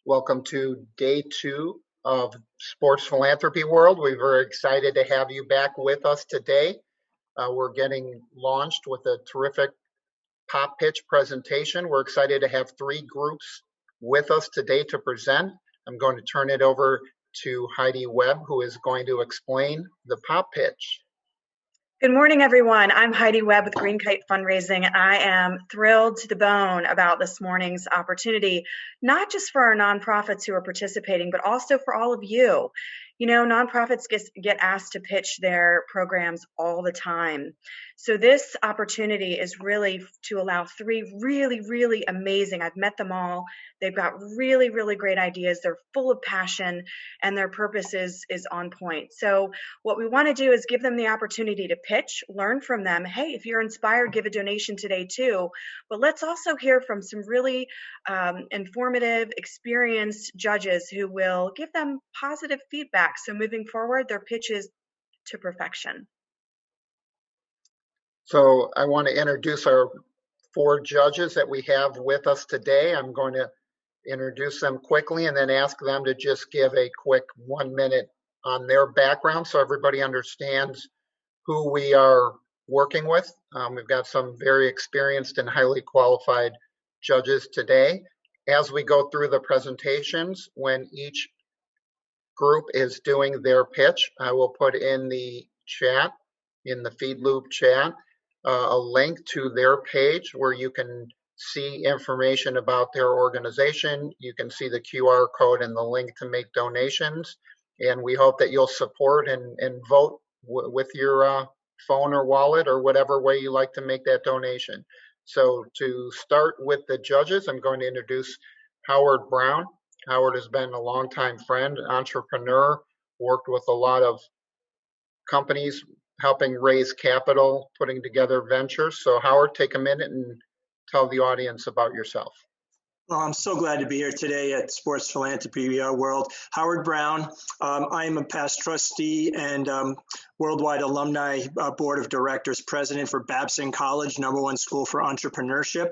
Welcome to day 2 of Sports Philanthropy World. We're very excited to have you back with us today. We're getting launched with a terrific pop pitch presentation. We're excited to have 3 groups with us today to present. I'm going to turn it over to Heidi Webb, who is going to explain the pop pitch. Good morning, everyone. I'm Heidi Webb with Green Kite Fundraising, and I am thrilled to the bone about this morning's opportunity, not just for our nonprofits who are participating, but also for all of you. You know, nonprofits get asked to pitch their programs all the time. So this opportunity is really to allow 3 really amazing, I've met them all. They've got really great ideas. They're full of passion, and their purpose is on point. So what we want to do is give them the opportunity to pitch, learn from them. Hey, if you're inspired, give a donation today too. But let's also hear from some really informative, experienced judges who will give them positive feedback. So moving forward, their pitch is to perfection. So I want to introduce our 4 judges that we have with us today. I'm going to introduce them quickly and then ask them to just give a quick 1 minute on their background so everybody understands who we are working with. We've got some very experienced and highly qualified judges today. As we go through the presentations, when each group is doing their pitch, I will put in the chat, in the feed loop chat, a link to their page where you can see information about their organization. You can see the QR code and the link to make donations. And we hope that you'll support and vote with your phone or wallet or whatever way you like to make that donation. So to start with the judges, I'm going to introduce Howard Brown. Howard has been a longtime friend, entrepreneur, worked with a lot of companies helping raise capital, putting together ventures. So Howard, take a minute and tell the audience about yourself. Well, I'm so glad to be here today at Sports Philanthropy World. Howard Brown. I am a past trustee and Worldwide Alumni Board of Directors president for Babson College, #1 school for entrepreneurship.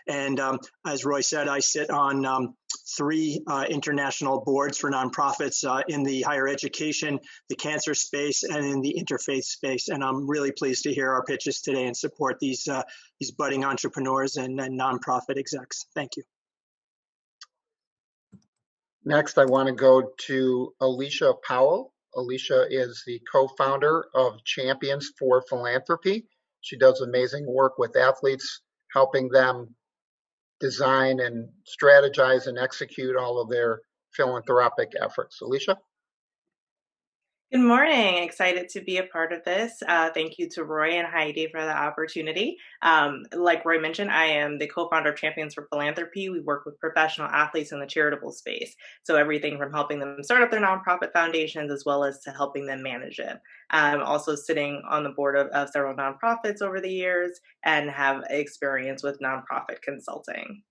And as Roy said, I sit on 3 international boards for nonprofits in the higher education, the cancer space, and in the interfaith space. And I'm really pleased to hear our pitches today and support these budding entrepreneurs and nonprofit execs. Thank you. Next, I want to go to Alicia Powell. Alicia is the co-founder of Champions for Philanthropy. She does amazing work with athletes, helping them design and strategize and execute all of their philanthropic efforts. Alicia? Good morning. Excited to be a part of this. Thank you to Roy and Heidi for the opportunity. Like Roy mentioned, I am the co-founder of Champions for Philanthropy. We work with professional athletes in the charitable space. So everything from helping them start up their nonprofit foundations as well as to helping them manage it. I'm also sitting on the board of several nonprofits over the years and have experience with nonprofit consulting.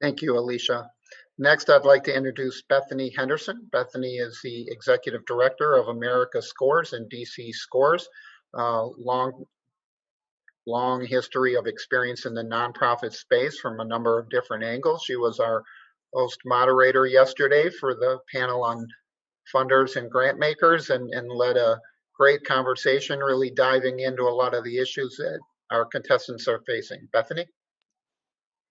Thank you, Alicia. Next, I'd like to introduce Bethany Henderson. Bethany is the Executive Director of America Scores and DC Scores. Long history of experience in the nonprofit space from a number of different angles. She was our host moderator yesterday for the panel on funders and grant makers and led a great conversation, really diving into a lot of the issues that our contestants are facing. Bethany?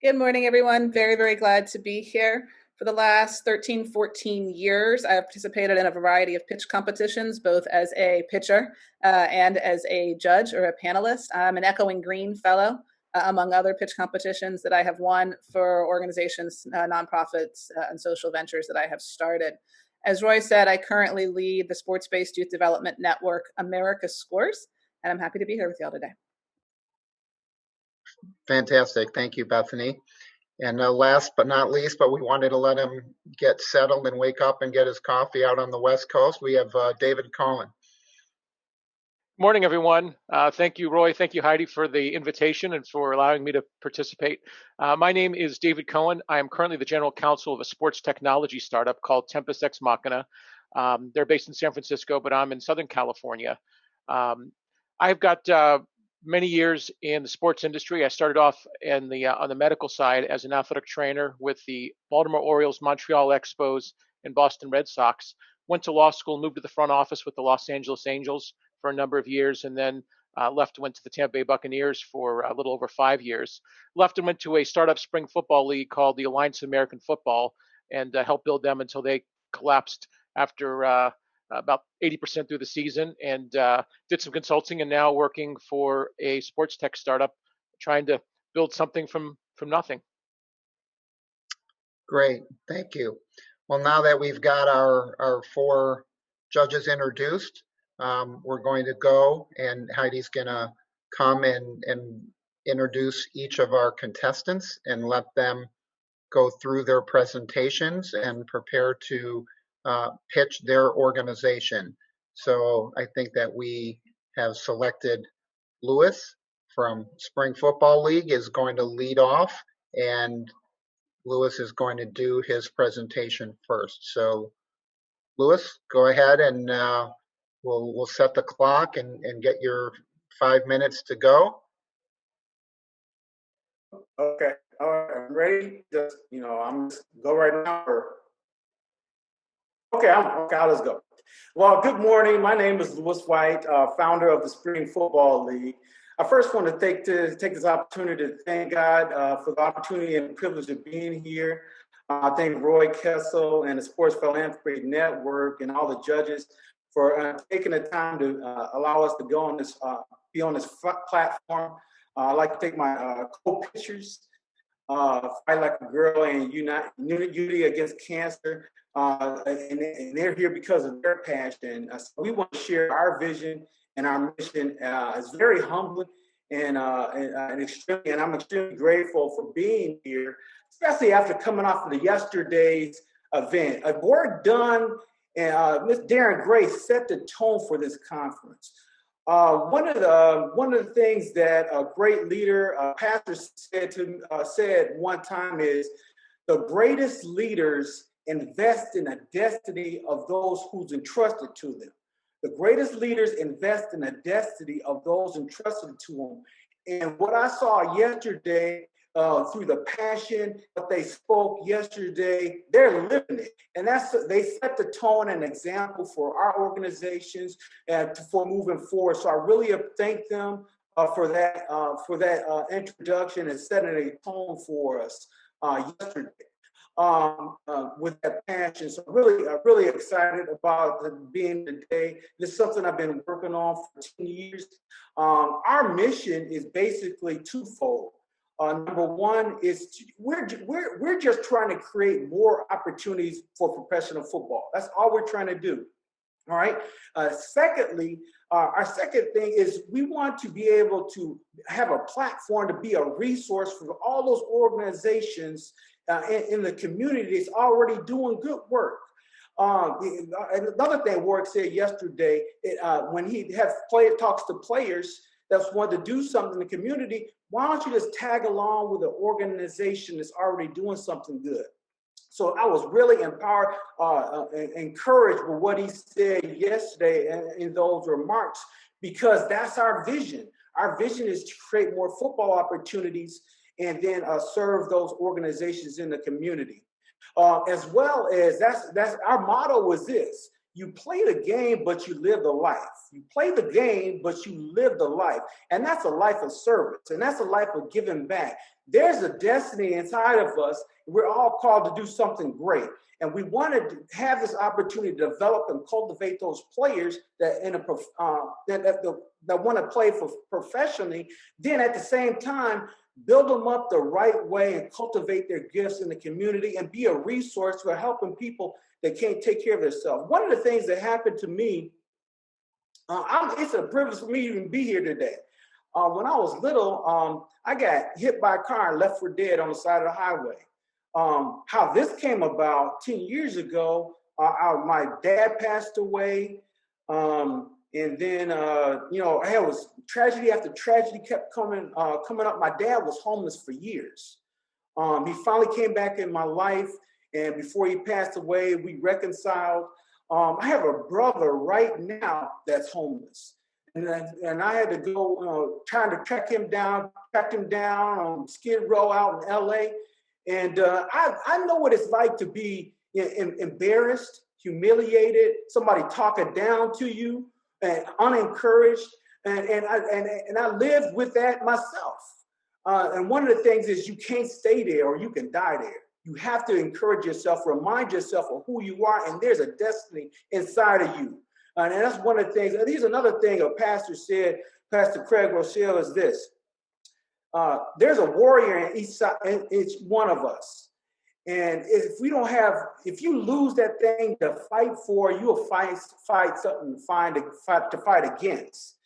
Good morning, everyone. Very glad to be here. For the last 13, 14 years, I have participated in a variety of pitch competitions, both as a pitcher and as a judge or a panelist. I'm an Echoing Green Fellow, among other pitch competitions that I have won for organizations, nonprofits, and social ventures that I have started. As Roy said, I currently lead the sports-based youth development network, America Scores, and I'm happy to be here with y'all today. Fantastic. Thank you, Bethany. And last but not least, but we wanted to let him get settled and wake up and get his coffee out on the West Coast, we have David Cohen. Morning, everyone. Thank you, Roy. Thank you, Heidi, for the invitation and for allowing me to participate. My name is David Cohen. I am currently the general counsel of a sports technology startup called Tempus Ex Machina. They're based in San Francisco, but I'm in Southern California. I've got many years in the sports industry. I started off in the on the medical side as an athletic trainer with the Baltimore Orioles, Montreal Expos, and Boston Red Sox. Went to law school, moved to the front office with the Los Angeles Angels for a number of years, and then left and went to the Tampa Bay Buccaneers for a little over 5 years. Left and went to a startup spring football league called the Alliance of American Football, and helped build them until they collapsed after about 80% through the season, and did some consulting, and now working for a sports tech startup, trying to build something from nothing. Great, thank you. Well, now that we've got our four judges introduced, we're going to go, and Heidi's going to come and introduce each of our contestants and let them go through their presentations and prepare to pitch their organization. So I think that we have selected Lewis from Spring Football League is going to lead off, and Lewis is going to do his presentation first. So Lewis, go ahead, and we'll set the clock and get your 5 minutes to go. Okay. All right. I'm ready. Just, I'm just go right now. Okay. Okay. Let's go. Well, good morning. My name is Lewis White, founder of the Spring Football League. I first want to take this opportunity to thank God for the opportunity and privilege of being here. I thank Roy Kessel and the Sports Philanthropy Network and all the judges for taking the time to allow us to go on this, be on this platform. I'd like to take my co-pitchers, Fight Like a Girl and Unity Against Cancer. And they're here because of their passion. So we want to share our vision and our mission. It's very humbling and I'm extremely grateful for being here, especially after coming off of the yesterday's event. Work done, and Ms. Darren Grace set the tone for this conference. One of the things that a great leader, pastor said one time is, the greatest leaders invest in the destiny of those who's entrusted to them. The greatest leaders invest in the destiny of those entrusted to them. And what I saw yesterday, through the passion that they spoke yesterday, they're living it. And they set the tone and example for our organizations and for moving forward. So I really thank them for that introduction and setting a tone for us yesterday. With that passion. So really excited about being today. This is something I've been working on for 10 years. Our mission is basically twofold. Number one is we're just trying to create more opportunities for professional football. That's all we're trying to do. All right. Secondly, our second thing is we want to be able to have a platform to be a resource for all those organizations in the community that's already doing good work. Another thing Warwick said yesterday, when he talks to players that's want to do something in the community, why don't you just tag along with an organization that's already doing something good? So I was really empowered, encouraged with what he said yesterday in those remarks, because that's our vision. Our vision is to create more football opportunities and then serve those organizations in the community. As well as that's our motto was this: you play the game, but you live the life. You play the game, but you live the life. And that's a life of service. And that's a life of giving back. There's a destiny inside of us. We're all called to do something great. And we wanted to have this opportunity to develop and cultivate those players that that want to play for professionally. Then at the same time, build them up the right way and cultivate their gifts in the community and be a resource for helping people that can't take care of themselves. One of the things that happened to me, it's a privilege for me to even be here today. When I was little, I got hit by a car and left for dead on the side of the highway. How this came about 10 years ago, my dad passed away. And then, it was tragedy after tragedy kept coming up. My dad was homeless for years. He finally came back in my life. And before he passed away, we reconciled. I have a brother right now that's homeless. and I had to go trying to track him down on Skid Row out in LA. And I know what it's like to be embarrassed, humiliated, somebody talking down to you, and unencouraged. And I lived with that myself. And one of the things is you can't stay there or you can die there. You have to encourage yourself, remind yourself of who you are, and there's a destiny inside of you. And that's one of the things. Here's another thing a pastor said, Pastor Craig Rochelle, is this. There's a warrior in each one of us. And if you lose that thing to fight for, you'll fight something to fight against.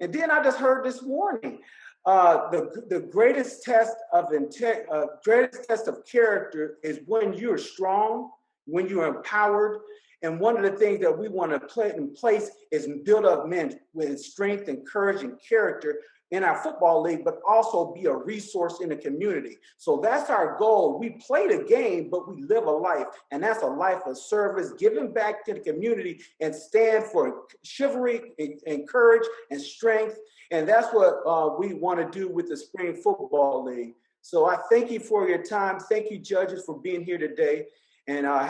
And then I just heard this morning, the greatest test of intent, greatest test of character is when you're strong, when you're empowered. And one of the things that we want to put in place is build up men with strength and courage and character in our football league, but also be a resource in the community. So that's our goal. We play the game, but we live a life, and that's a life of service, giving back to the community and stand for chivalry and courage and strength. And that's what we want to do with the Spring Football League. So I thank you for your time. Thank you, judges, for being here today. And I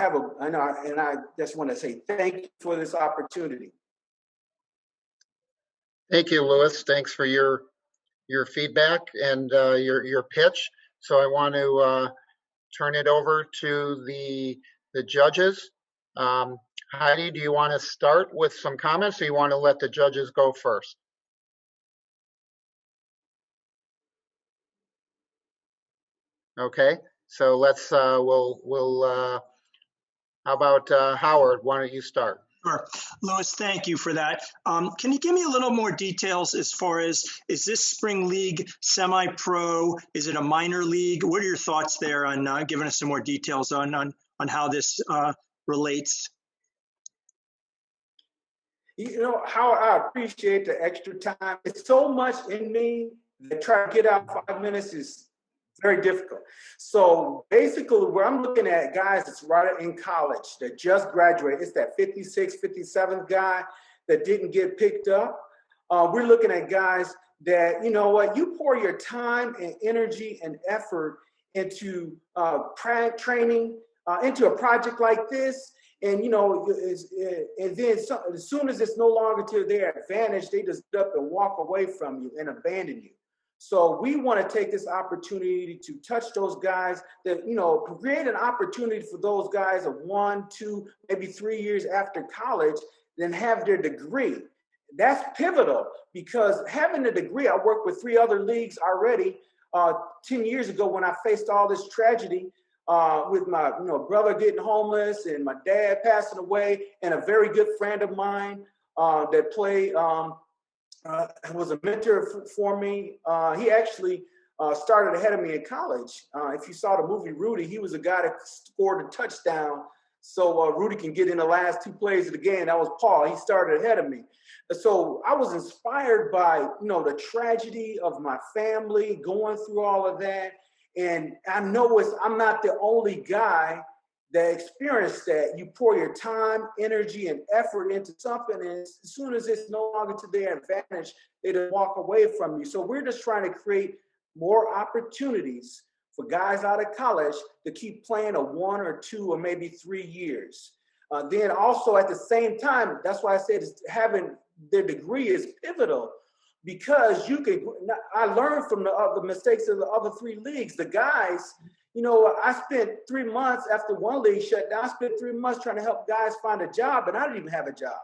just want to say thank you for this opportunity. Thank you, Louis. Thanks for your feedback and your pitch. So I want to turn it over to the judges. Heidi, do you want to start with some comments, or you want to let the judges go first? Okay, so let's how about Howard? Why don't you start? Sure. Louis, thank you for that. Can you give me a little more details as far as, is this spring league semi-pro? Is it a minor league? What are your thoughts there on giving us some more details on how this relates? You know, how I appreciate the extra time. It's so much in me that try to get out 5 minutes is very difficult. So basically, where I'm looking at guys that's right in college that just graduated, it's that 56th, 57th guy that didn't get picked up. We're looking at guys that, you know what, you pour your time and energy and effort into training, into a project like this. And, you know, and then as soon as it's no longer to their advantage, they just get up and walk away from you and abandon you. So we want to take this opportunity to touch those guys that, you know, create an opportunity for those guys of 1, 2, maybe 3 years after college, then have their degree. That's pivotal because having a degree, I worked with 3 other leagues already 10 years ago when I faced all this tragedy with my brother getting homeless and my dad passing away, and a very good friend of mine that played was a mentor for me. He actually started ahead of me in college. If you saw the movie Rudy, he was a guy that scored a touchdown so Rudy can get in the last 2 plays of the game. That was Paul. He started ahead of me. So I was inspired by, the tragedy of my family, going through all of that. And I know I'm not the only guy that experienced that. You pour your time, energy, and effort into something, and as soon as it's no longer to their advantage, they just walk away from you. So we're just trying to create more opportunities for guys out of college to keep playing a 1 or 2 or maybe 3 years. Then also at the same time, that's why I said having their degree is pivotal, because I learned from the mistakes of the other 3 leagues. The guys, I spent 3 months after one league shut down. I spent 3 months trying to help guys find a job, and I didn't even have a job.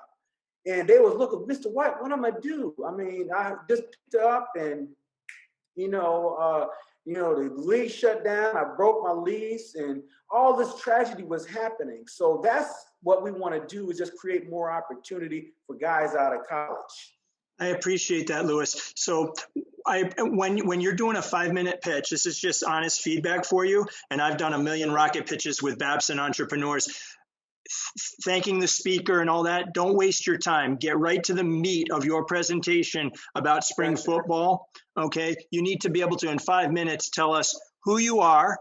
And they was looking, Mr. White, what am I do? I mean, I just picked up, and the league shut down. I broke my lease, and all this tragedy was happening. So that's what we want to do, is just create more opportunity for guys out of college. I appreciate that, Louis. So when you're doing a 5-minute pitch, this is just honest feedback for you. And I've done a million rocket pitches with Babson entrepreneurs, thanking the speaker and all that. Don't waste your time. Get right to the meat of your presentation about spring football. Okay. You need to be able to, in 5 minutes, tell us who you are,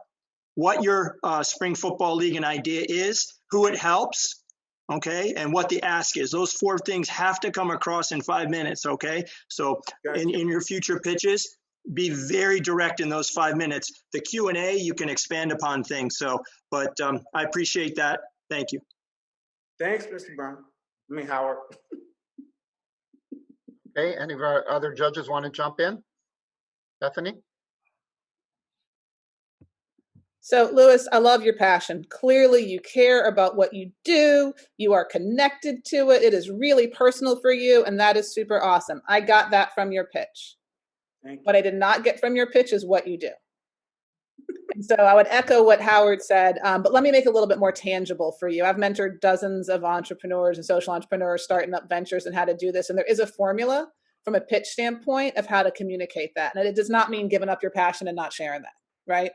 what your spring football league and idea is, who it helps, okay, and what the ask is. Those 4 things have to come across in 5 minutes, okay? So in your future pitches, be very direct in those 5 minutes. The Q&A, you can expand upon things. So, but I appreciate that. Thank you. Thanks, Mr. Brown. Howard. Okay, any of our other judges want to jump in? Bethany? So, Lewis, I love your passion. Clearly, you care about what you do. You are connected to it. It is really personal for you, and that is super awesome. I got that from your pitch. What I did not get from your pitch is what you do. And so I would echo what Howard said, but let me make it a little bit more tangible for you. I've mentored dozens of entrepreneurs and social entrepreneurs starting up ventures and how to do this, and there is a formula from a pitch standpoint of how to communicate that. And it does not mean giving up your passion and not sharing that, right?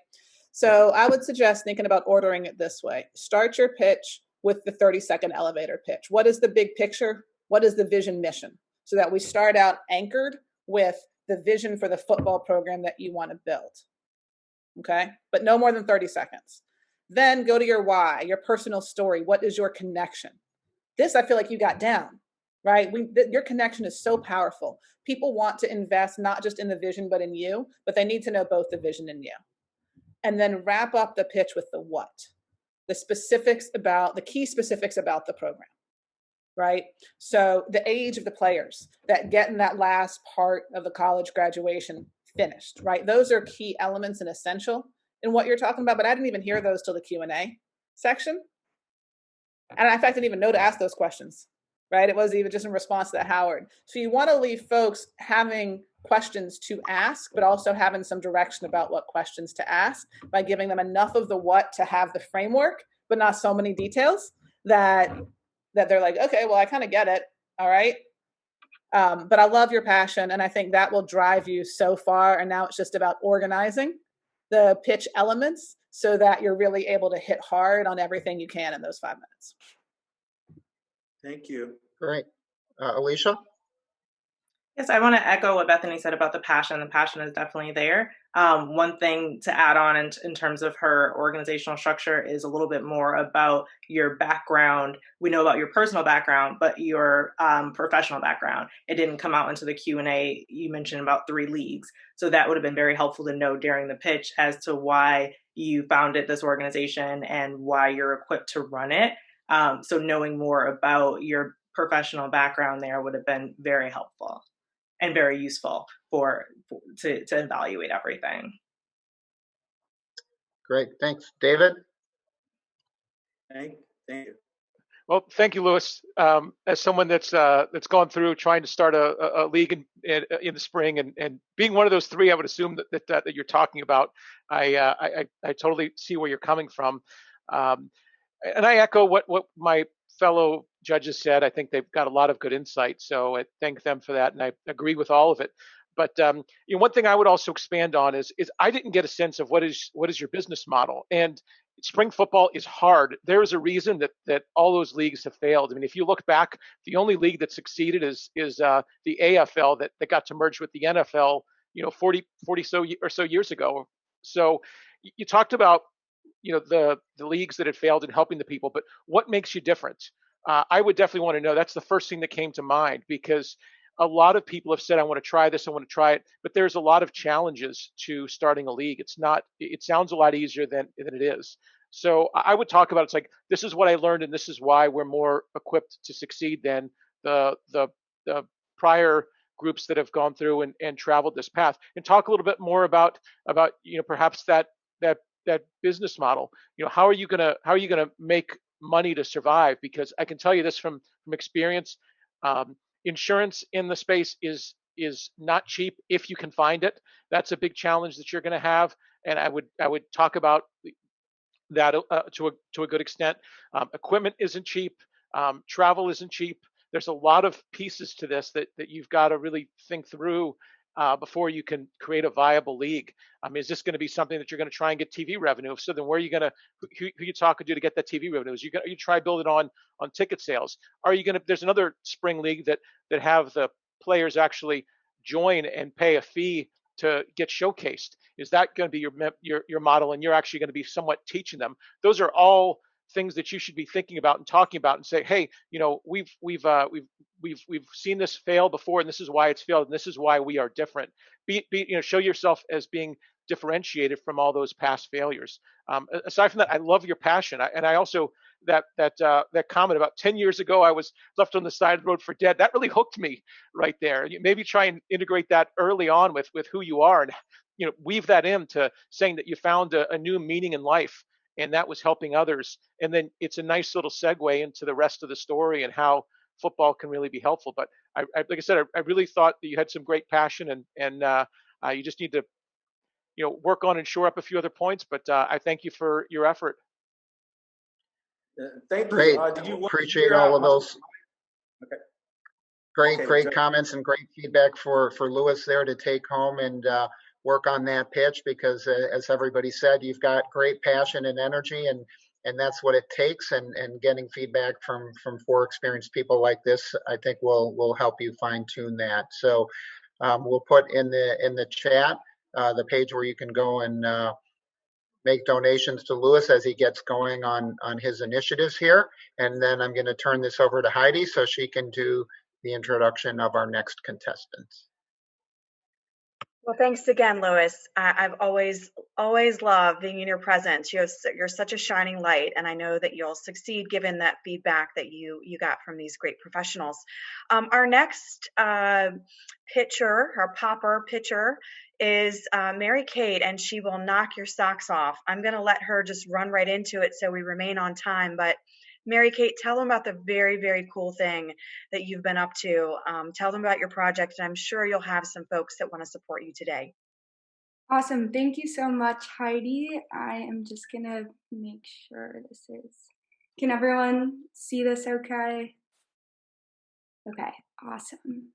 So I would suggest thinking about ordering it this way. Start your pitch with the 30-second elevator pitch. What is the big picture? What is the vision mission? So that we start out anchored with the vision for the football program that you want to build. Okay? But no more than 30 seconds. Then go to your why, your personal story. What is your connection? This I feel like you got down, right? Your connection is so powerful. People want to invest not just in the vision, but in you, but they need to know both the vision and you. And then wrap up the pitch with the what, the key specifics about the program, right? So the age of the players that get in that last part of the college graduation finished, right? Those are key elements and essential in what you're talking about, but I didn't even hear those till the Q&A section. And in fact, I didn't even know to ask those questions, right? It was even just in response to that, Howard. So you want to leave folks having questions to ask, but also having some direction about what questions to ask by giving them enough of the what to have the framework, but not so many details that they're like, okay, well, I kind of get it. All right. But I love your passion, and I think that will drive you so far. And now it's just about organizing the pitch elements so that you're really able to hit hard on everything you can in those 5 minutes. Thank you. Great. Alicia? Yes, I want to echo what Bethany said about the passion. The passion is definitely there. One thing to add on in terms of her organizational structure is a little bit more about your background. We know about your personal background, but your professional background. It didn't come out into the Q&A. You mentioned about 3 leagues. So that would have been very helpful to know during the pitch as to why you founded this organization and why you're equipped to run it. So knowing more about your professional background there would have been very helpful and very useful to evaluate everything. Great, thanks. David? Thank you. Well, thank you, Lewis. As someone that's gone through trying to start a league in the spring and being one of those 3, I would assume that you're talking about. I totally see where you're coming from, and I echo what my fellow judges said. I think they've got a lot of good insight, so I thank them for that, and I agree with all of it. But one thing I would also expand on is I didn't get a sense of what is your business model. And spring football is hard. There is a reason that all those leagues have failed. I mean, if you look back, the only league that succeeded is the AFL that got to merge with the NFL, 40 or so years ago. So you talked about the leagues that had failed in helping the people, but what makes you different? I would definitely want to know. That's the first thing that came to mind, because a lot of people have said, I want to try this, I want to try it, but there's a lot of challenges to starting a league. It sounds a lot easier than it is. So I would talk about, it's like, this is what I learned, and this is why we're more equipped to succeed than the prior groups that have gone through and traveled this path, and talk a little bit more about perhaps that business model. How are you gonna make money to survive? Because I can tell you this from experience, insurance in the space is not cheap if you can find it. That's a big challenge that you're going to have, and I would talk about that to a good extent. Equipment isn't cheap. Travel isn't cheap. There's a lot of pieces to this that you've got to really think through before you can create a viable league. Is this going to be something that you're going to try and get TV revenue? If so, then where are you going to, who you talking to get that TV revenue? You try build it on ticket sales? Are you going to, there's another spring league that have the players actually join and pay a fee to get showcased. Is that going to be your model, and you're actually going to be somewhat teaching them? Those are all things that you should be thinking about and talking about, and say, hey, we've seen this fail before, and this is why it's failed, and this is why we are different. Show yourself as being differentiated from all those past failures. Aside from that, I love your passion, and I also that comment about 10 years ago I was left on the side of the road for dead. That really hooked me right there. Maybe try and integrate that early on with who you are, and weave that into saying that you found a new meaning in life, and that was helping others. And then it's a nice little segue into the rest of the story and how football can really be helpful. But like I said, I really thought that you had some great passion, and you just need to work on and shore up a few other points. But I thank you for your effort. Thank you. Great. Did you want to Appreciate hear all of those. Okay. Great, Okay, great Joe. comments and great feedback for Lewis there to take home and work on that pitch, because as everybody said, you've got great passion and energy, and that's what it takes. And getting feedback from 4 experienced people like this, I think will help you fine tune that. So we'll put in the chat the page where you can go and make donations to Lewis as he gets going on his initiatives here. And then I'm going to turn this over to Heidi so she can do the introduction of our next contestants. Well, thanks again, Lewis. I've always loved being in your presence. You're such a shining light, and I know that you'll succeed given that feedback that you got from these great professionals. Our next pitcher, our popper pitcher, is Mary Kate, and she will knock your socks off. I'm going to let her just run right into it so we remain on time. But Mary Kate, tell them about the very, very cool thing that you've been up to. Tell them about your project, and I'm sure you'll have some folks that want to support you today. Awesome. Thank you so much, Heidi. I am just going to make sure can everyone see this okay? Okay, awesome.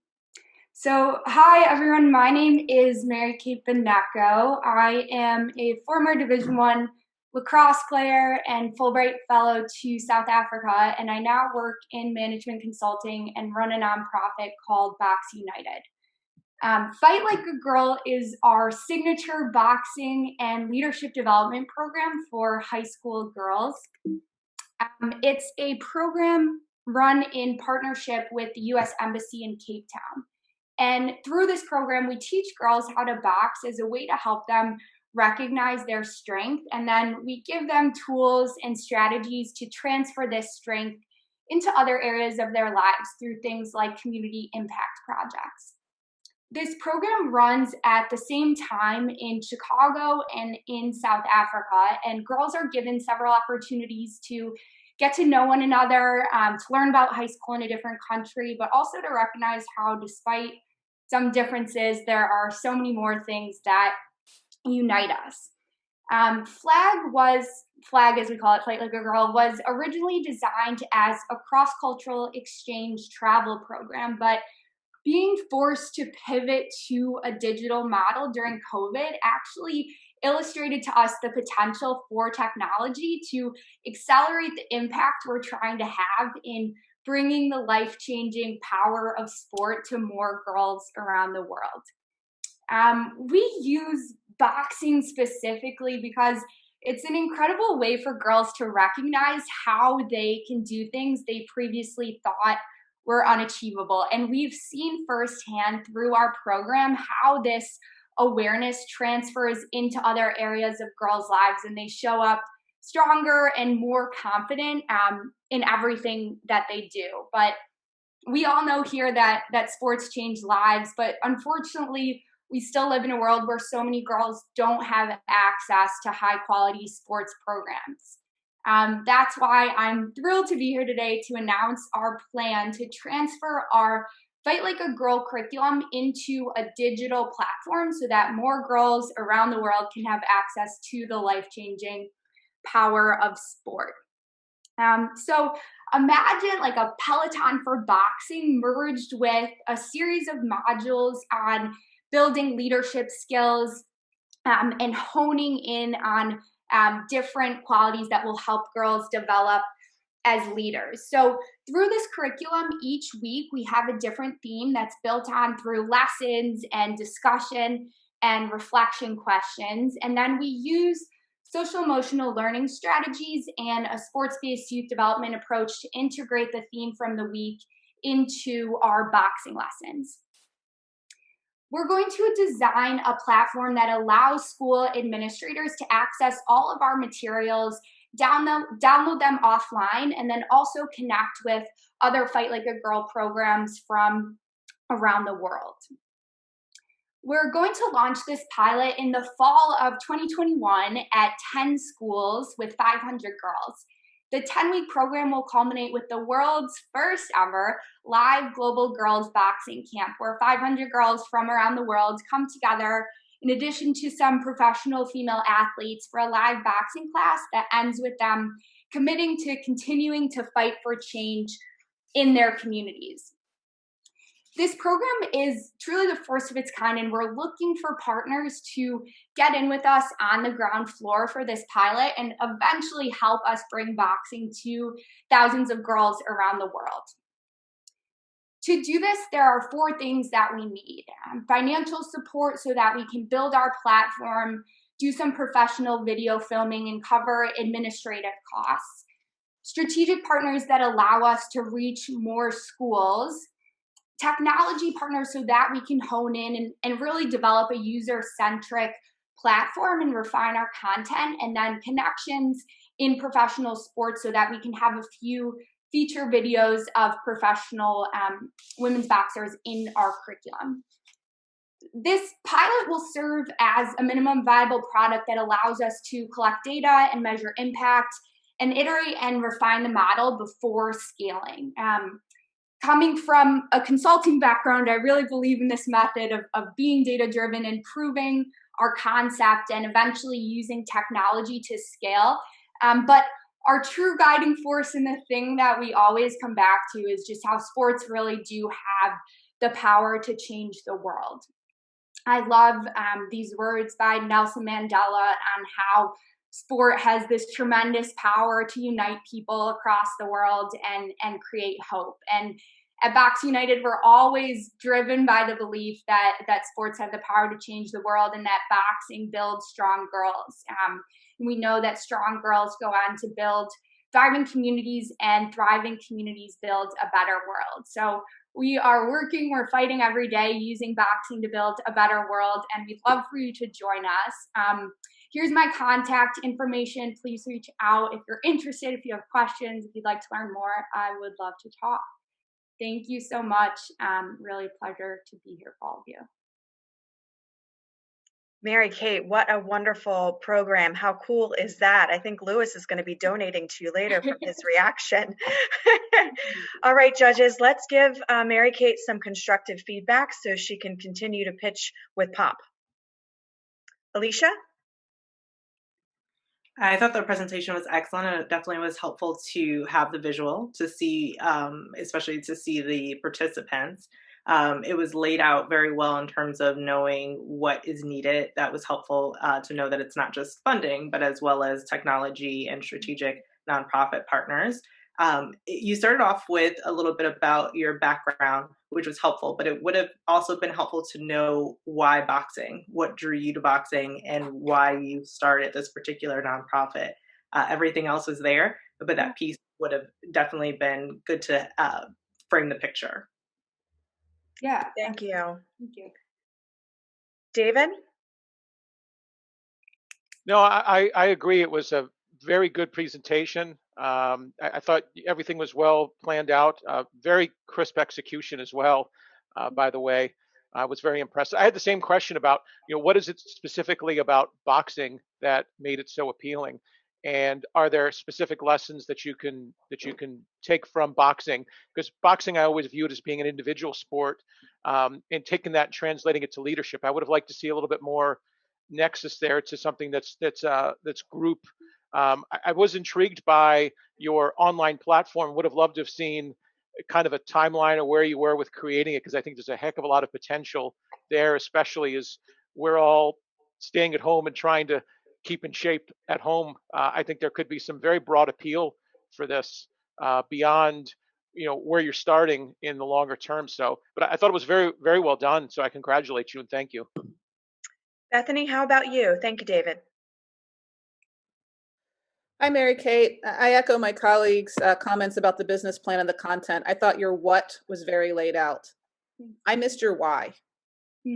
So, hi everyone, my name is Mary Kate Beneco. I am a former Division I lacrosse player and Fulbright Fellow to South Africa, and I now work in management consulting and run a nonprofit called Box United. Fight Like a Girl is our signature boxing and leadership development program for high school girls. It's a program run in partnership with the U.S. Embassy in Cape Town. And through this program, we teach girls how to box as a way to help them recognize their strength, and then we give them tools and strategies to transfer this strength into other areas of their lives through things like community impact projects. This program runs at the same time in Chicago and in South Africa, and girls are given several opportunities to get to know one another, to learn about high school in a different country, but also to recognize how, despite some differences, there are so many more things that unite us. Flag, as we call it, Fight Like a Girl, was originally designed as a cross-cultural exchange travel program, but being forced to pivot to a digital model during COVID actually illustrated to us the potential for technology to accelerate the impact we're trying to have in bringing the life-changing power of sport to more girls around the world. We use boxing specifically because it's an incredible way for girls to recognize how they can do things they previously thought were unachievable. And we've seen firsthand through our program how this awareness transfers into other areas of girls' lives, and they show up stronger and more confident in everything that they do. But we all know here that sports change lives, but unfortunately, we still live in a world where so many girls don't have access to high quality sports programs. That's why I'm thrilled to be here today to announce our plan to transfer our Fight Like a Girl curriculum into a digital platform so that more girls around the world can have access to the life-changing power of sport. So imagine like a Peloton for boxing merged with a series of modules on building leadership skills and honing in on different qualities that will help girls develop as leaders. So through this curriculum, each week we have a different theme that's built on through lessons and discussion and reflection questions. And then we use social emotional learning strategies, and a sports-based youth development approach to integrate the theme from the week into our boxing lessons. We're going to design a platform that allows school administrators to access all of our materials, download them offline, and then also connect with other Fight Like a Girl programs from around the world. We're going to launch this pilot in the fall of 2021 at 10 schools with 500 girls. The 10-week program will culminate with the world's first ever live global girls boxing camp, where 500 girls from around the world come together in addition to some professional female athletes for a live boxing class that ends with them committing to continuing to fight for change in their communities. This program is truly the first of its kind, and we're looking for partners to get in with us on the ground floor for this pilot and eventually help us bring boxing to thousands of girls around the world. To do this, there are 4 things that we need. Financial support so that we can build our platform, do some professional video filming, and cover administrative costs. Strategic partners that allow us to reach more schools. Technology partners so that we can hone in and really develop a user-centric platform and refine our content, and then connections in professional sports so that we can have a few feature videos of professional women's boxers in our curriculum. This pilot will serve as a minimum viable product that allows us to collect data and measure impact and iterate and refine the model before scaling. Coming from a consulting background, I really believe in this method of being data-driven and proving our concept and eventually using technology to scale. But our true guiding force and the thing that we always come back to is just how sports really do have the power to change the world. I love these words by Nelson Mandela on how sport has this tremendous power to unite people across the world and create hope. And at Box United, we're always driven by the belief that sports have the power to change the world and that boxing builds strong girls. We know that strong girls go on to build thriving communities, and thriving communities build a better world. So we are working, we're fighting every day using boxing to build a better world, and we'd love for you to join us. Here's my contact information. Please reach out if you're interested, if you have questions, if you'd like to learn more. I would love to talk. Thank you so much. Really a pleasure to be here for all of you. Mary Kate, what a wonderful program. How cool is that? I think Lewis is going to be donating to you later from his reaction. All right, judges, let's give Mary Kate some constructive feedback so she can continue to pitch with pop. Alicia? I thought the presentation was excellent, and it definitely was helpful to have the visual to see, especially to see the participants. It was laid out very well in terms of knowing what is needed. That was helpful to know that it's not just funding, but as well as technology and strategic nonprofit partners. You started off with a little bit about your background, which was helpful, but it would have also been helpful to know why boxing, what drew you to boxing, and why you started this particular nonprofit. Everything else is there, but that piece would have definitely been good to frame the picture. Yeah. Thank you. Thank you. David? No, I agree. It was a very good presentation. I thought everything was well planned out. Very crisp execution as well, by the way. I was very impressed. I had the same question about, what is it specifically about boxing that made it so appealing? And are there specific lessons that you can take from boxing? Because boxing, I always viewed as being an individual sport, and taking that and translating it to leadership. I would have liked to see a little bit more nexus there to something that's group. I was intrigued by your online platform. Would have loved to have seen kind of a timeline of where you were with creating it, because I think there's a heck of a lot of potential there, especially as we're all staying at home and trying to keep in shape at home. I think there could be some very broad appeal for this beyond where you're starting in the longer term. So, but I thought it was very, very well done. So I congratulate you and thank you. Bethany, how about you? Thank you, David. Hi, Mary Kate. I echo my colleagues' comments about the business plan and the content. I thought your what was very laid out. I missed your why.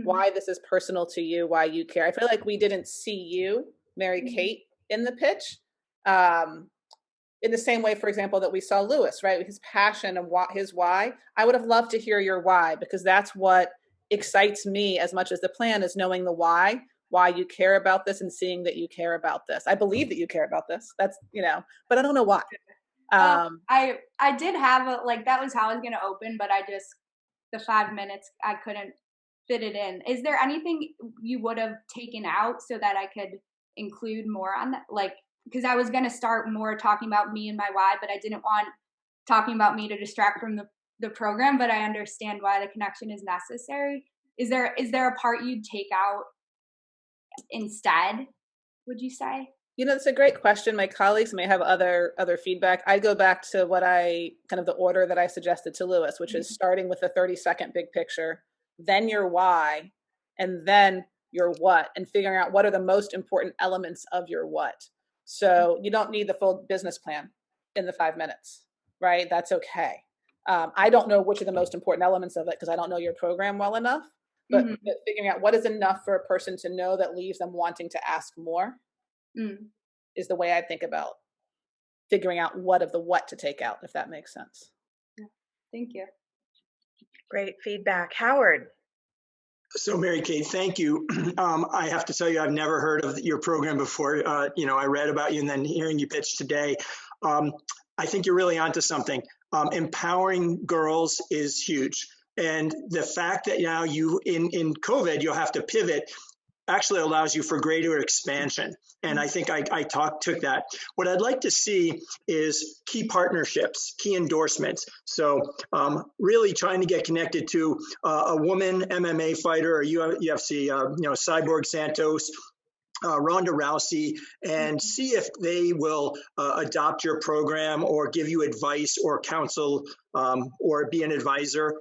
Why this is personal to you, why you care. I feel like we didn't see you, Mary Kate, in the pitch. In the same way, for example, that we saw Lewis, right? His passion and his why. I would have loved to hear your why, because that's what excites me as much as the plan, is knowing the why you care about this and seeing that you care about this. I believe that you care about this. That's, but I don't know why. I did have that was how I was going to open, but the 5 minutes, I couldn't fit it in. Is there anything you would have taken out so that I could include more on that? Because I was going to start more talking about me and my why, but I didn't want talking about me to distract from the program, but I understand why the connection is necessary. Is there a part you'd take out instead, would you say? It's a great question. My colleagues may have other feedback. I go back to what the order that I suggested to Lewis, which is starting with a 30-second big picture, then your why, and then your what, and figuring out what are the most important elements of your what. So you don't need the full business plan in the 5 minutes, right? That's okay. I don't know which are the most important elements of it because I don't know your program well enough, but figuring out what is enough for a person to know that leaves them wanting to ask more is the way I think about figuring out what of the what to take out, if that makes sense. Yeah. Thank you. Great feedback. Howard. So Mary Kate, thank you. I have to tell you, I've never heard of your program before. I read about you and then hearing you pitch today. I think you're really onto something. Empowering girls is huge. And the fact that now you, in COVID, you'll have to pivot actually allows you for greater expansion. And I think I took that. What I'd like to see is key partnerships, key endorsements. So really trying to get connected to a woman MMA fighter or UFC, Cyborg Santos, Ronda Rousey, and see if they will adopt your program or give you advice or counsel or be an advisor.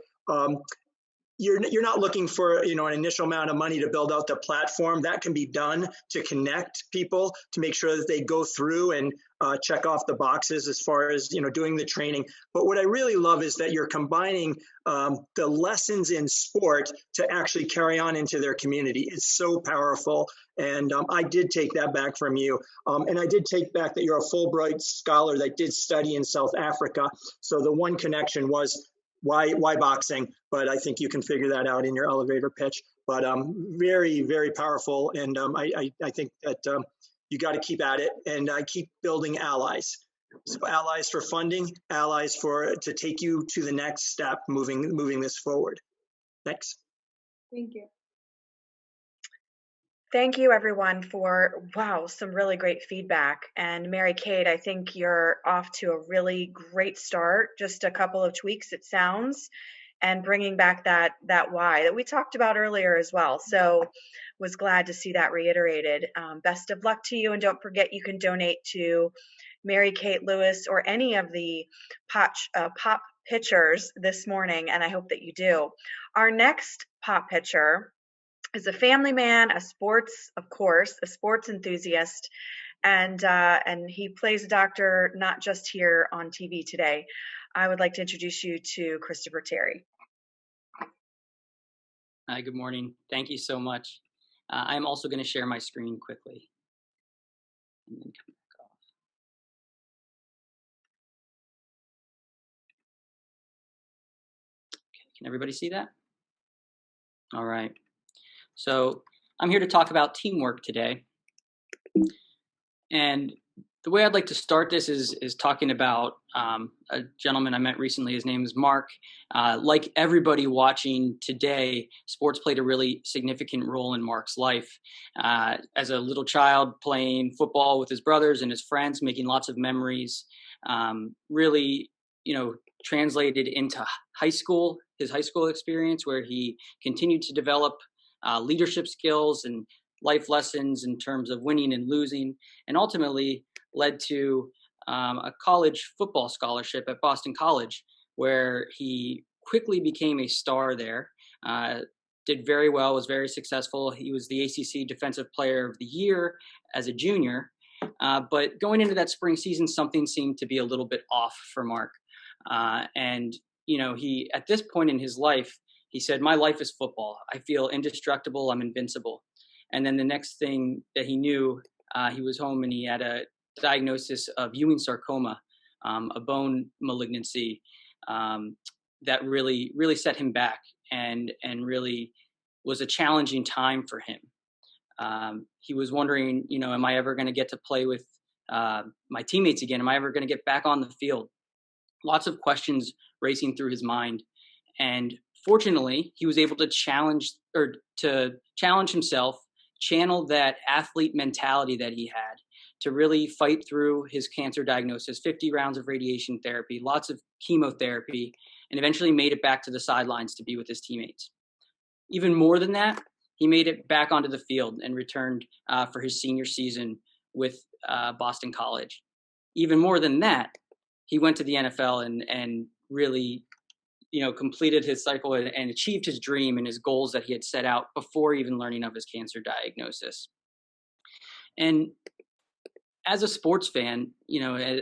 You're not looking for an initial amount of money to build out the platform. That can be done to connect people, to make sure that they go through and check off the boxes as far as doing the training. But what I really love is that you're combining the lessons in sport to actually carry on into their community. It's so powerful, and I did take that back from you, and I did take back that you're a Fulbright scholar that did study in South Africa. So the one connection was why boxing, but I think you can figure that out in your elevator pitch. But very, very powerful, and I think that you got to keep at it and keep building allies. So allies for funding, allies to take you to the next step, moving this forward. Thanks. Thank you. Thank you, everyone, for, some really great feedback. And Mary Kate, I think you're off to a really great start. Just a couple of tweaks, it sounds, and bringing back that why that we talked about earlier as well. So was glad to see that reiterated. Best of luck to you. And don't forget, you can donate to Mary Kate Lewis or any of the pop pitchers this morning, and I hope that you do. Our next pop pitcher is a family man, a sports enthusiast, and he plays a doctor not just here on TV today. I would like to introduce you to Christopher Terry. Hi, good morning. Thank you so much. I'm also going to share my screen quickly. And then come back off. Okay, can everybody see that? All right. So I'm here to talk about teamwork today. And the way I'd like to start this is talking about a gentleman I met recently. His name is Mark. Like everybody watching today, sports played a really significant role in Mark's life. As a little child, playing football with his brothers and his friends, making lots of memories, really, translated into high school, his high school experience, where he continued to develop leadership skills and life lessons in terms of winning and losing, and ultimately led to a college football scholarship at Boston College, where he quickly became a star there, did very well, was very successful. He was the ACC Defensive Player of the Year as a junior, But going into that spring season, something seemed to be a little bit off for Mark. And, he, at this point in his life, he said, my life is football. I feel indestructible. I'm invincible. And then the next thing that he knew, he was home and he had a diagnosis of Ewing sarcoma, a bone malignancy that really, really set him back and really was a challenging time for him. He was wondering, am I ever going to get to play with my teammates again? Am I ever going to get back on the field? Lots of questions racing through his mind. And fortunately, he was able to challenge himself, channel that athlete mentality that he had to really fight through his cancer diagnosis, 50 rounds of radiation therapy, lots of chemotherapy, and eventually made it back to the sidelines to be with his teammates. Even more than that, he made it back onto the field and returned for his senior season with Boston College. Even more than that, he went to the NFL and really, completed his cycle and achieved his dream and his goals that he had set out before even learning of his cancer diagnosis. And as a sports fan,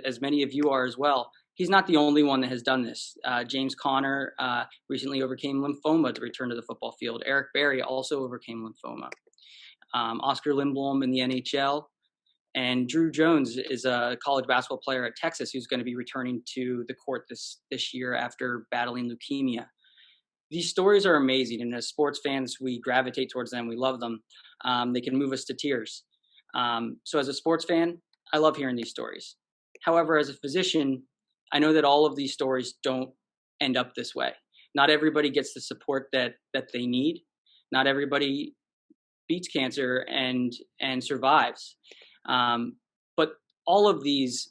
as many of you are as well, he's not the only one that has done this. James Conner recently overcame lymphoma to return to the football field. Eric Berry also overcame lymphoma. Oscar Lindblom in the NHL. And Drew Jones is a college basketball player at Texas who's going to be returning to the court this year after battling leukemia. These stories are amazing, and as sports fans, we gravitate towards them. We love them. They can move us to tears. So as a sports fan, I love hearing these stories. However, as a physician, I know that all of these stories don't end up this way. Not everybody gets the support that they need. Not everybody beats cancer and survives. But all of these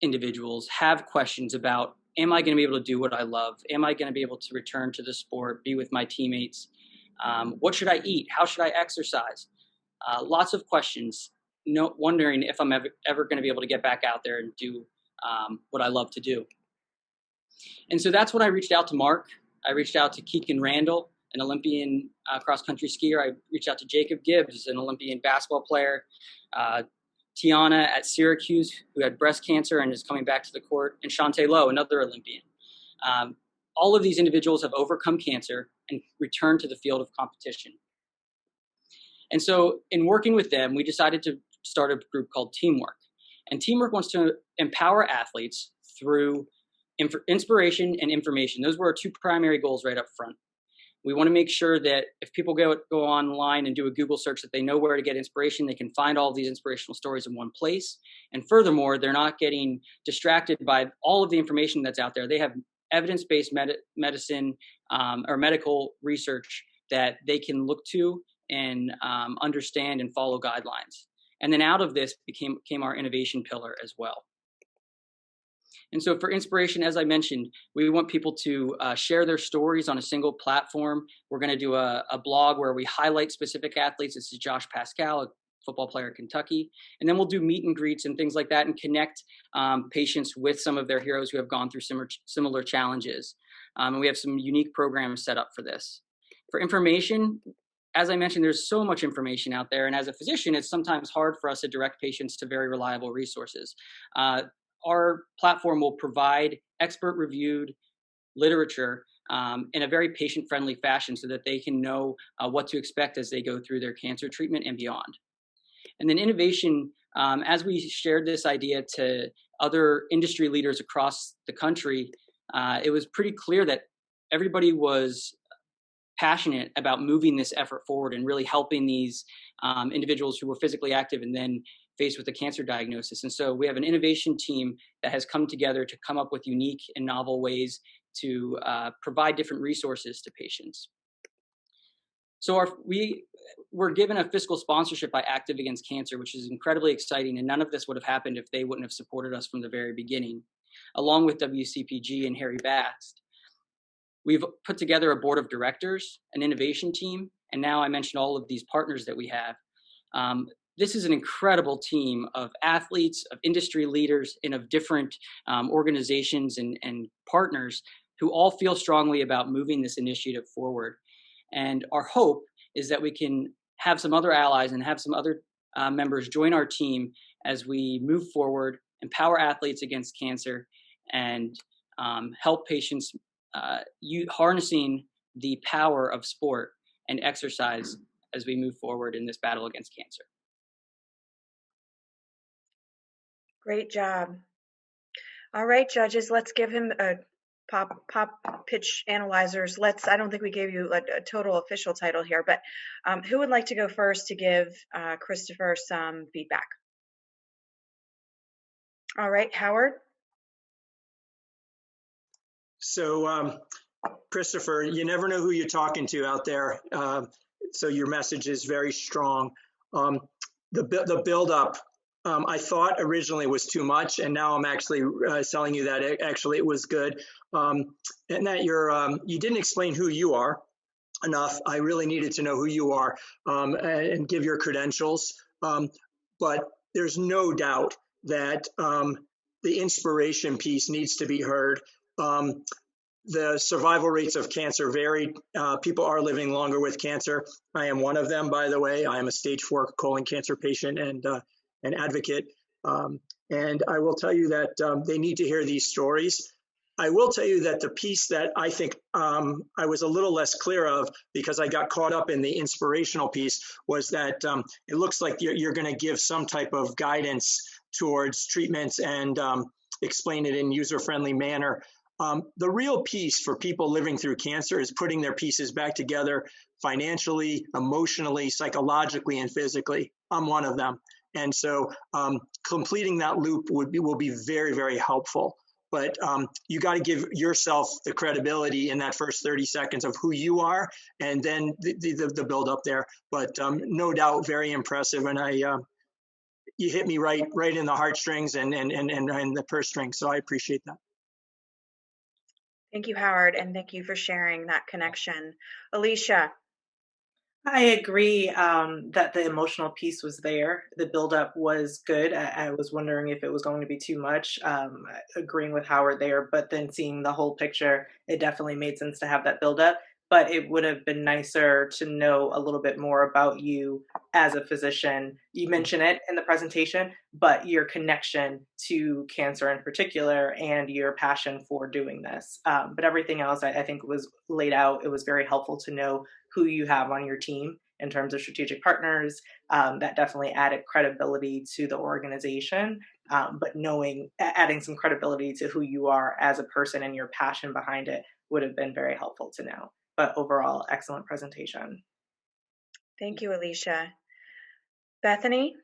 individuals have questions about, am I going to be able to do what I love? Am I going to be able to return to the sport, be with my teammates? What should I eat? How should I exercise? Lots of questions, wondering if I'm ever going to be able to get back out there and do what I love to do. And so that's when I reached out to Mark. I reached out to Keegan Randall, an Olympian cross-country skier. I reached out to Jacob Gibbs, an Olympian basketball player. Tiana at Syracuse, who had breast cancer and is coming back to the court. And Shantae Lowe, another Olympian. All of these individuals have overcome cancer and returned to the field of competition. And so in working with them, we decided to start a group called Teamwork. And Teamwork wants to empower athletes through inspiration and information. Those were our two primary goals right up front. We want to make sure that if people go online and do a Google search, that they know where to get inspiration. They can find all of these inspirational stories in one place. And furthermore, they're not getting distracted by all of the information that's out there. They have evidence-based medicine or medical research that they can look to and understand and follow guidelines. And then out of this came our innovation pillar as well. And so for inspiration, as I mentioned, we want people to share their stories on a single platform. We're going to do a blog where we highlight specific athletes. This is Josh Pascal, a football player at Kentucky. And then we'll do meet and greets and things like that and connect patients with some of their heroes who have gone through similar challenges. And we have some unique programs set up for this. For information, as I mentioned, there's so much information out there. And as a physician, it's sometimes hard for us to direct patients to very reliable resources. Our platform will provide expert-reviewed literature in a very patient-friendly fashion so that they can know what to expect as they go through their cancer treatment and beyond. And then innovation, as we shared this idea to other industry leaders across the country, it was pretty clear that everybody was passionate about moving this effort forward and really helping these individuals who were physically active and then faced with a cancer diagnosis. And so we have an innovation team that has come together to come up with unique and novel ways to provide different resources to patients. So we were given a fiscal sponsorship by Active Against Cancer, which is incredibly exciting. And none of this would have happened if they wouldn't have supported us from the very beginning, along with WCPG and Harry Bast. We've put together a board of directors, an innovation team, and now I mentioned all of these partners that we have. This is an incredible team of athletes, of industry leaders, and of different organizations and partners who all feel strongly about moving this initiative forward. And our hope is that we can have some other allies and have some other members join our team as we move forward, empower athletes against cancer, and help patients harnessing the power of sport and exercise as we move forward in this battle against cancer. Great job. All right, judges, let's give him a pop pitch analyzers. I don't think we gave you a total official title here, but who would like to go first to give Christopher some feedback? All right, Howard. So, Christopher, you never know who you're talking to out there. So your message is very strong. The build-up, I thought originally was too much, and now I'm actually telling you that it was good. And that you didn't explain who you are enough. I really needed to know who you are and give your credentials. But there's no doubt that the inspiration piece needs to be heard. The survival rates of cancer vary. People are living longer with cancer. I am one of them, by the way. I am a stage 4 colon cancer patient and an advocate. And I will tell you that they need to hear these stories. I will tell you that the piece that I think I was a little less clear of, because I got caught up in the inspirational piece, was that it looks like you're going to give some type of guidance towards treatments and explain it in user-friendly manner. The real piece for people living through cancer is putting their pieces back together financially, emotionally, psychologically, and physically. I'm one of them. And so completing that loop will be very, very helpful. But you got to give yourself the credibility in that first 30 seconds of who you are, and then the build up there. But no doubt, very impressive. And you hit me right in the heartstrings and the purse strings. So I appreciate that. Thank you, Howard, and thank you for sharing that connection. Alicia. I agree that the emotional piece was there. The buildup was good. I was wondering if it was going to be too much, agreeing with Howard there, but then seeing the whole picture, it definitely made sense to have that buildup. But it would have been nicer to know a little bit more about you as a physician. You mentioned it in the presentation, but your connection to cancer in particular and your passion for doing this. But everything else I think was laid out. It was very helpful to know who you have on your team in terms of strategic partners. That definitely added credibility to the organization, but adding some credibility to who you are as a person and your passion behind it would have been very helpful to know. But overall, excellent presentation. Thank you, Alicia. Bethany?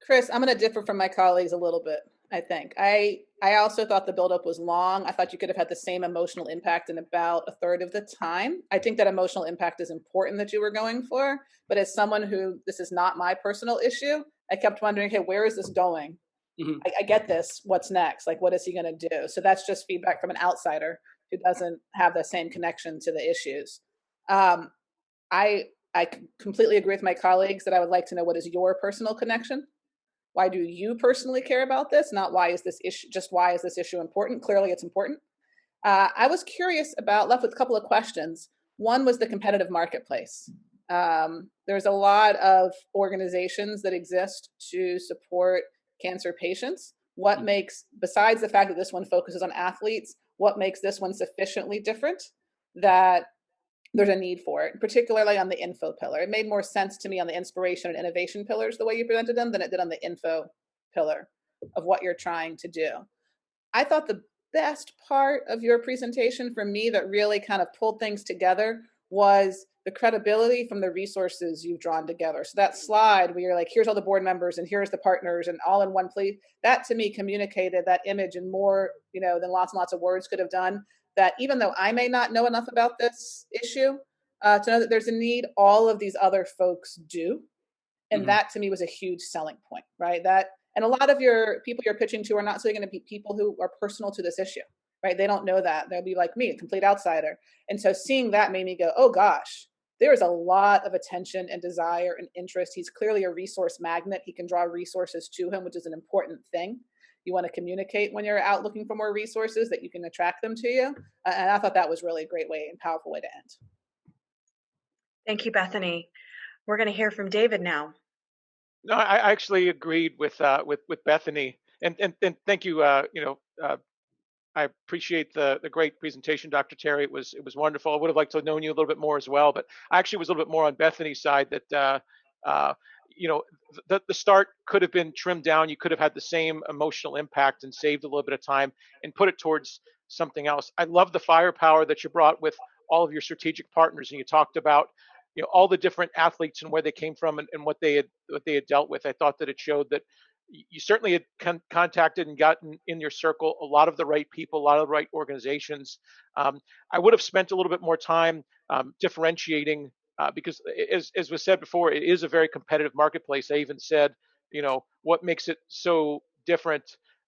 Chris, I'm going to differ from my colleagues a little bit, I think. I also thought the buildup was long. I thought you could have had the same emotional impact in about a third of the time. I think that emotional impact is important that you were going for, but as someone who, this is not my personal issue, I kept wondering, hey, where is this going? Mm-hmm. I get this. What's next? Like, what is he going to do? So that's just feedback from an outsider who doesn't have the same connection to the issues. I completely agree with my colleagues that I would like to know, what is your personal connection? Why do you personally care about this? Not why is this issue, just why is this issue important? Clearly it's important. I was left with a couple of questions. One was the competitive marketplace. There's a lot of organizations that exist to support cancer patients. What makes, besides the fact that this one focuses on athletes, what makes this one sufficiently different that there's a need for it, particularly on the info pillar? It made more sense to me on the inspiration and innovation pillars, the way you presented them, than it did on the info pillar of what you're trying to do. I thought the best part of your presentation for me that really kind of pulled things together was the credibility from the resources you've drawn together. So that slide where you're like, here's all the board members and here's the partners and all in one place, that to me communicated that image in more, than lots and lots of words could have done. That even though I may not know enough about this issue, to know that there's a need, all of these other folks do. And that to me was a huge selling point, right? And a lot of your people you're pitching to are not going to be people who are personal to this issue, right? They don't know that. They'll be like me, a complete outsider. And so seeing that made me go, oh gosh, there is a lot of attention and desire and interest. He's clearly a resource magnet. He can draw resources to him, which is an important thing. You want to communicate when you're out looking for more resources that you can attract them to you. And I thought that was really a great way and powerful way to end. Thank you, Bethany. We're going to hear from David now. No, I actually agreed with Bethany, and thank you. I appreciate the great presentation, Dr. Terry. It was wonderful. I would have liked to have known you a little bit more as well, but I actually was a little bit more on Bethany's side that uh, you know the start could have been trimmed down. You could have had the same emotional impact and saved a little bit of time and put it towards something else. I love the firepower that you brought with all of your strategic partners, and you talked about all the different athletes and where they came from and what they had dealt with. I thought that it showed that you certainly had contacted and gotten in your circle a lot of the right people, a lot of the right organizations. I would have spent a little bit more time differentiating because, as was said before, it is a very competitive marketplace. I even said, what makes it so different,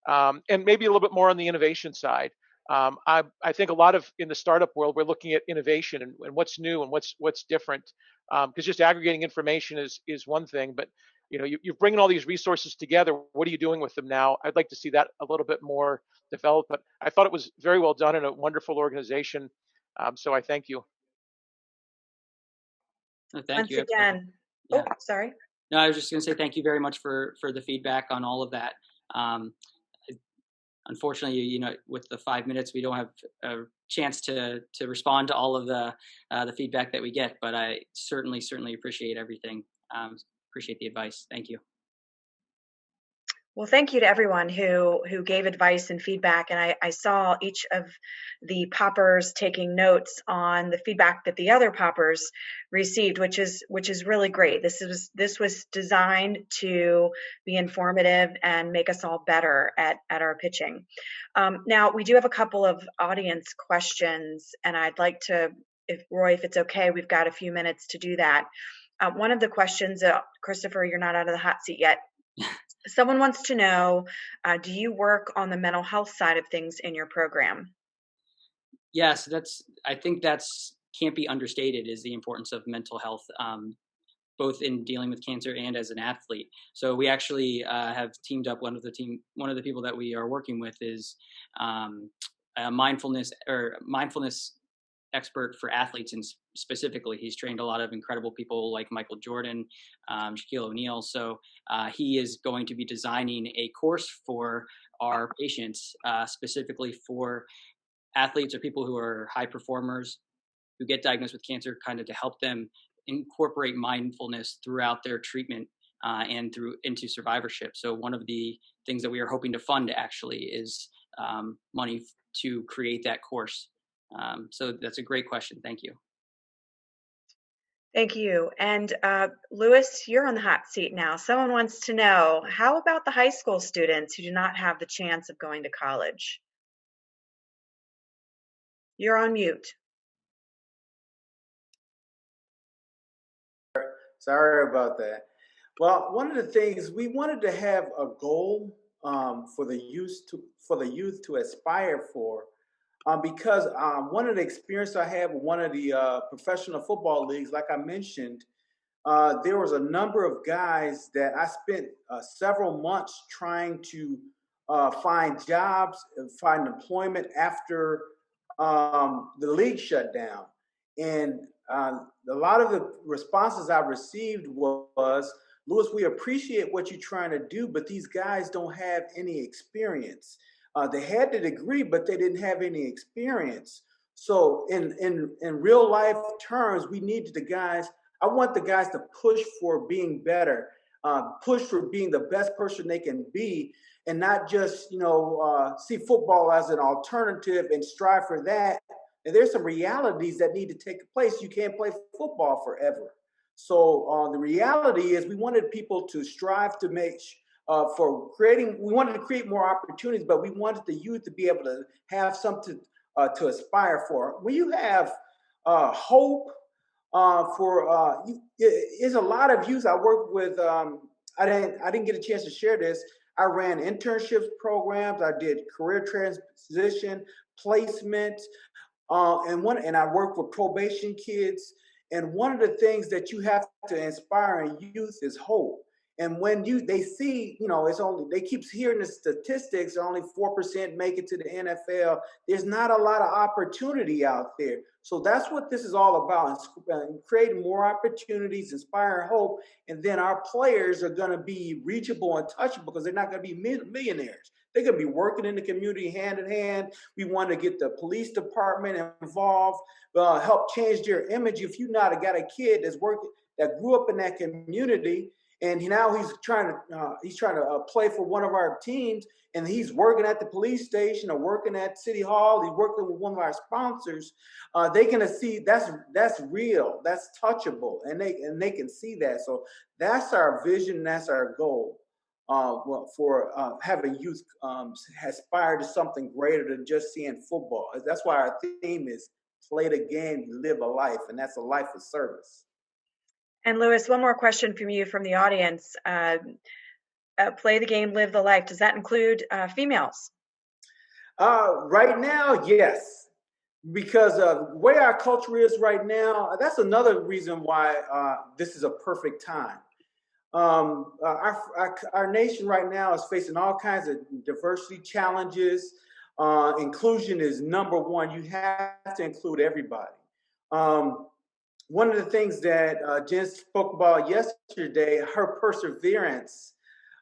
and maybe a little bit more on the innovation side. I think a lot of in the startup world, we're looking at innovation and what's new and what's different. Because just aggregating information is one thing, but you're bringing all these resources together. What are you doing with them now? I'd like to see that a little bit more developed. But I thought it was very well done in a wonderful organization. So I thank you. Thank you. Once again, Yeah. Oh, sorry. No, I was just going to say thank you very much for the feedback on all of that. Unfortunately, with the 5 minutes, we don't have a chance to respond to all of the feedback that we get. But I certainly appreciate everything. Appreciate the advice. Thank you. Well, thank you to everyone who gave advice and feedback. And I saw each of the poppers taking notes on the feedback that the other poppers received, which is really great. This was designed to be informative and make us all better at our pitching. Now, we do have a couple of audience questions, and I'd like to, if it's okay, we've got a few minutes to do that. One of the questions, Christopher, you're not out of the hot seat yet. Someone wants to know, do you work on the mental health side of things in your program? Yes, I think can't be understated is the importance of mental health, both in dealing with cancer and as an athlete. So we actually have teamed up. One of the people that we are working with is a mindfulness expert for athletes, and specifically he's trained a lot of incredible people like Michael Jordan, Shaquille O'Neal. So he is going to be designing a course for our patients, specifically for athletes or people who are high performers who get diagnosed with cancer, kind of to help them incorporate mindfulness throughout their treatment and into survivorship. So one of the things that we are hoping to fund actually is money to create that course. So that's a great question. Thank you. Thank you. And Louis, you're on the hot seat now. Someone wants to know, how about the high school students who do not have the chance of going to college? You're on mute. Sorry about that. Well, one of the things we wanted to have a goal for the youth to aspire for, because one of the experience I had with one of the professional football leagues, like I mentioned, there was a number of guys that I spent several months trying to find jobs, find employment after the league shut down. And a lot of the responses I received was, Louis, we appreciate what you're trying to do, but these guys don't have any experience. They had the degree, but they didn't have any experience. So in real life terms, we needed the guys. I want the guys to push for being better, push for being the best person they can be, and not just see football as an alternative and strive for that. And there's some realities that need to take place. You can't play football forever. So the reality is we wanted people to strive to make we wanted to create more opportunities, but we wanted the youth to be able to have something to aspire for. When you have hope there's a lot of youth I work with. I didn't get a chance to share this. I ran internships programs. I did career transition, placement, and I work with probation kids. And one of the things that you have to inspire in youth is hope. And when they see, it's only, they keep hearing the statistics, only 4% make it to the NFL. There's not a lot of opportunity out there. So that's what this is all about, creating more opportunities, inspiring hope. And then our players are going to be reachable and touchable because they're not going to be millionaires. They're going to be working in the community hand in hand. We want to get the police department involved, help change their image. If you not got a kid that's working, that grew up in that community, and now he's trying to play for one of our teams, and he's working at the police station or working at City Hall. He's working with one of our sponsors. They can see that's real, that's touchable, and they can see that. So that's our vision, that's our goal. For having youth aspire to something greater than just seeing football. That's why our theme is play the game, live a life, and that's a life of service. And Louis, one more question from you from the audience. Play the game, live the life. Does that include females? Right now, yes. Because the way our culture is right now, that's another reason why this is a perfect time. Our nation right now is facing all kinds of diversity challenges. Inclusion is number one. You have to include everybody. One of the things that Jen spoke about yesterday, her perseverance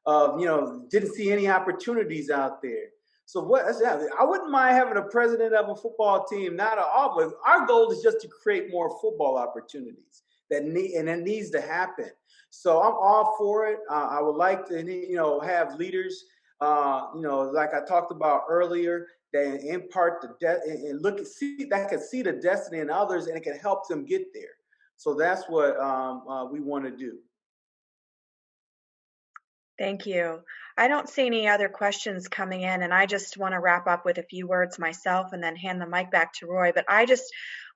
of, didn't see any opportunities out there. So I wouldn't mind having a president of a football team, not at all, but our goal is just to create more football opportunities and it needs to happen. So I'm all for it. I would like to, have leaders, like I talked about earlier, that impart and that can see the destiny in others, and it can help them get there. So that's what we want to do. Thank you. I don't see any other questions coming in, and I just want to wrap up with a few words myself and then hand the mic back to Roy. But I just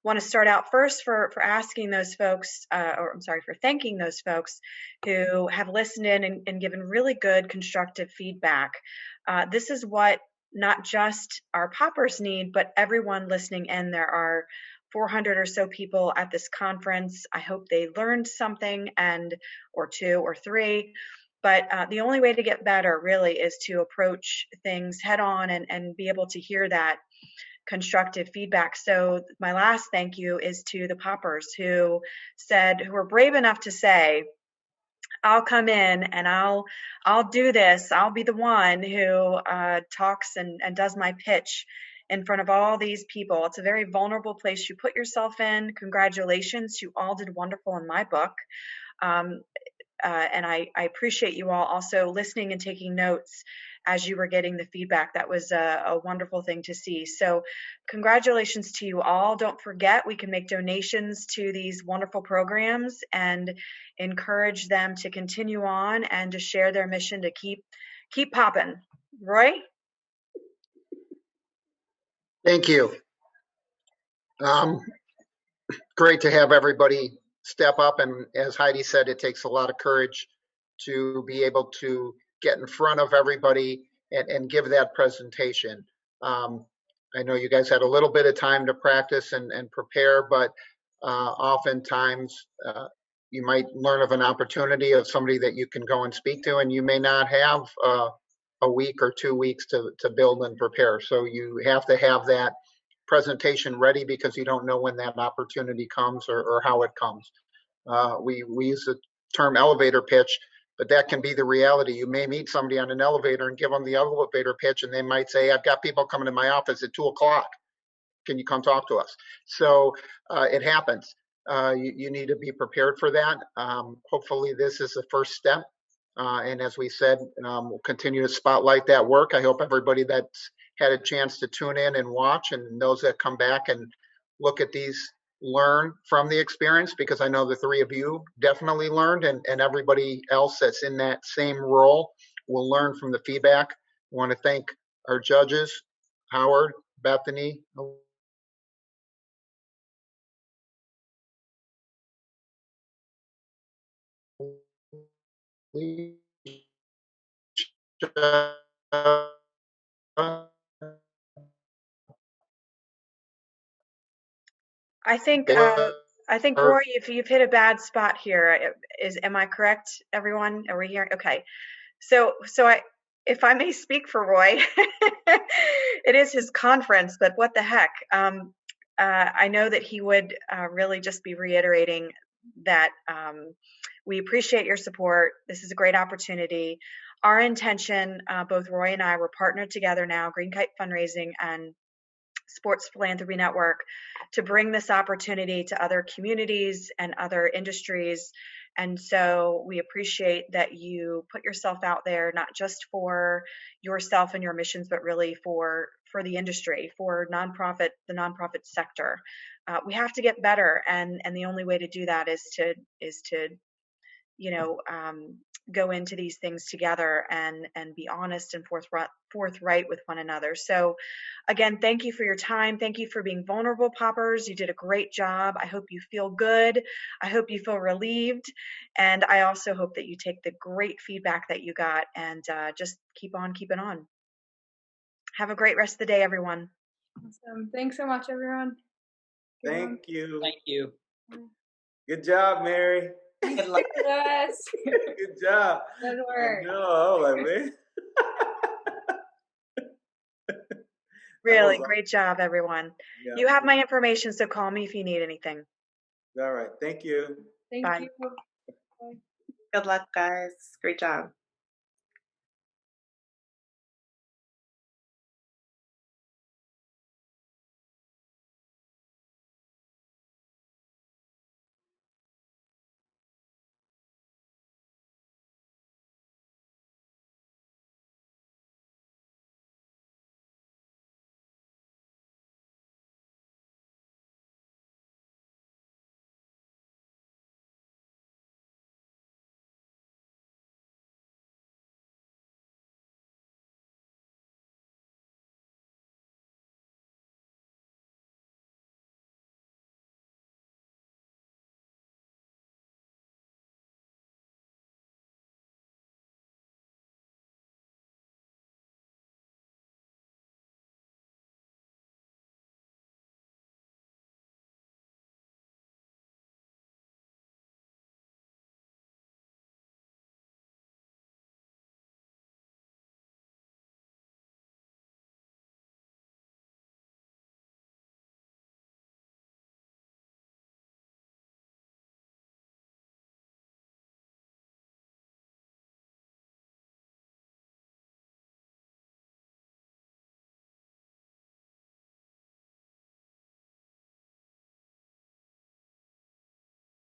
want to start out first for asking those folks, for thanking those folks who have listened in and given really good constructive feedback. This is what not just our poppers need, but everyone listening in. There are 400 or so people at this conference. I hope they learned something or two or three. But the only way to get better really is to approach things head on and be able to hear that constructive feedback. So my last thank you is to the poppers who were brave enough to say, I'll come in and I'll do this. I'll be the one who talks and does my pitch in front of all these people. It's a very vulnerable place you put yourself in. Congratulations. You all did wonderful in my book. And I appreciate you all also listening and taking notes as you were getting the feedback. That was a wonderful thing to see. So congratulations to you all. Don't forget, we can make donations to these wonderful programs and encourage them to continue on and to share their mission to keep popping. Roy? Thank you. Great to have everybody step up. And as Heidi said, it takes a lot of courage to be able to get in front of everybody and give that presentation. I know you guys had a little bit of time to practice and prepare, but oftentimes you might learn of an opportunity of somebody that you can go and speak to, and you may not have a week or 2 weeks to build and prepare. So you have to have that presentation ready because you don't know when that opportunity comes or how it comes. We use the term elevator pitch, but that can be the reality. You may meet somebody on an elevator and give them the elevator pitch, and they might say, I've got people coming to my office at 2:00. Can you come talk to us? So it happens. You need to be prepared for that. Hopefully this is the first step. And as we said, we'll continue to spotlight that work. I hope everybody that's had a chance to tune in and watch, and those that come back and look at these, learn from the experience, because I know the three of you definitely learned, and everybody else that's in that same role will learn from the feedback. I want to thank our judges, Howard, Bethany, I think I think Roy, if you've hit a bad spot here, am I correct, everyone? Are we here? Okay. So if I may speak for Roy, it is his conference, but what the heck? I know that he would really just be reiterating that we appreciate your support. This is a great opportunity. Our intention, both Roy and I, we're partnered together now, Green Kite Fundraising and Sports Philanthropy Network, to bring this opportunity to other communities and other industries. And so we appreciate that you put yourself out there, not just for yourself and your missions, but really for the industry, for the nonprofit sector. We have to get better, and the only way to do that is to go into these things together and be honest and forthright with one another. So again, thank you for your time. Thank you for being vulnerable, poppers. You did a great job. I hope you feel good. I hope you feel relieved. And I also hope that you take the great feedback that you got and just keep on keeping on. Have a great rest of the day, everyone. Awesome. Thanks so much, everyone. Thank you. Thank you. Good job, Mary. Good luck with us. Good job. Good work. No, like, man. Really great job, everyone. Yeah. You have my information, so call me if you need anything. All right. Thank you. Thank Bye. you. Good luck, guys. Great job.